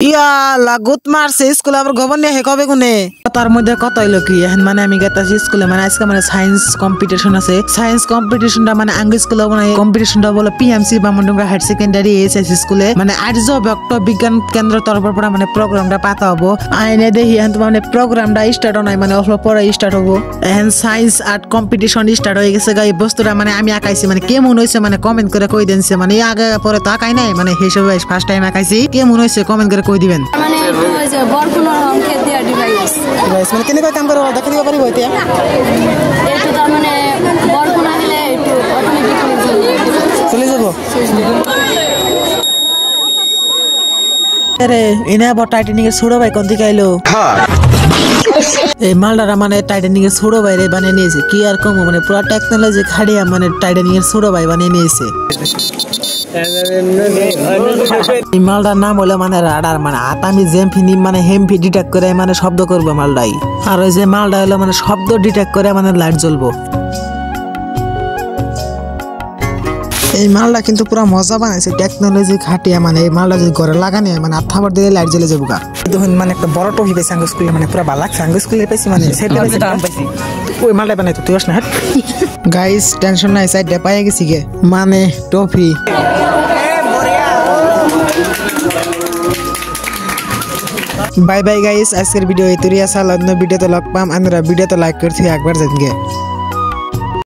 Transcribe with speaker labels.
Speaker 1: লাগুত মারছে স্কুলে আবার গভর্ন হে কবে গুনে তার মধ্যে কত হইলো কি এখন মানে আমি গেতাছি স্কুলে মানে আজকে মানে সায়েন্স কম্পিটিশন আছে সায়েন্স কম্পিটিশনটা মানে আঙ্গ স্কুলে মানে কম্পিটিশনটা বলে পিএমসি বামুনডুঙ্গা হায়ার সেকেন্ডারি এসএসসি স্কুলে মানে আর্য ভক্ত বিজ্ঞান কেন্দ্র তরফের পরে মানে প্রোগ্রামটা পাতা হবো আইনে দেখি এখন তো মানে প্রোগ্রামটা স্টার্ট নাই মানে অল্প পরে স্টার্ট হবো এখন সায়েন্স আর্ট কম্পিটিশন স্টার্ট হয়ে গেছে এই বস্তুটা মানে আমি আঁকাইছি মানে কেমন হয়েছে মানে কমেন্ট করে কই দেনছে মানে আগে পরে তো আঁকাই নাই মানে হিসেবে ফার্স্ট টাইম আঁকাইছি কেমন হয়েছে কমেন্ট করে কই দিবেন মানে যে বরকুনা অঙ্কের দিয়া ডিভাইস মানে কেনে কয় কাম করব দেখে দিবা পারিব এটা এটা তার মানে বরকুনা হলে একটু অটোমেটিক চলে যাব আরে এনে আবার টাইটানিক এর ছোট ভাই কোন দিকে আইলো এই মালটা মানে টাইটানিক এর ছোট ভাই রে বানিয়ে নিয়েছে কি আর কম মানে পুরো টেকনোলজি খাড়িয়া মানে টাইটানিক এর ছোট ভাই বানিয়ে নিয়েছে এই মালটার নাম হলো মানে রাডার মানে আতামি জেমফিনি মানে হেমফি ডিটেক্ট করে মানে শব্দ করবে মালটাই আর ওই যে মালটা হলো মানে শব্দ ডিটেক্ট করে মানে লাইট জ্বলবো এই মালটা কিন্তু পুরো মজা বানাইছে টেকনোলজি খাটিয়া মানে এই মালটা যদি ঘরে লাগানি মানে আথাবার দিলে লাইট জ্বলে যাবো গা তখন মানে একটা বড় টফি পাইছি আঙ্গ স্কুলে মানে পুরো ভালো লাগছে আঙ্গ স্কুলে পাইছি মানে সেটা পাইছি ওই মালটা বানাইতো তুই আসনা গাইস টেনশন নাই সাইড ডে পাইয়া গেছি গে মানে টফি বাই বাই গাইস আজকের ভিডিও এই তৈরি আছে অন্য ভিডিওতে লগ পাম আমরা ভিডিওতে লাইক করছি একবার জানগে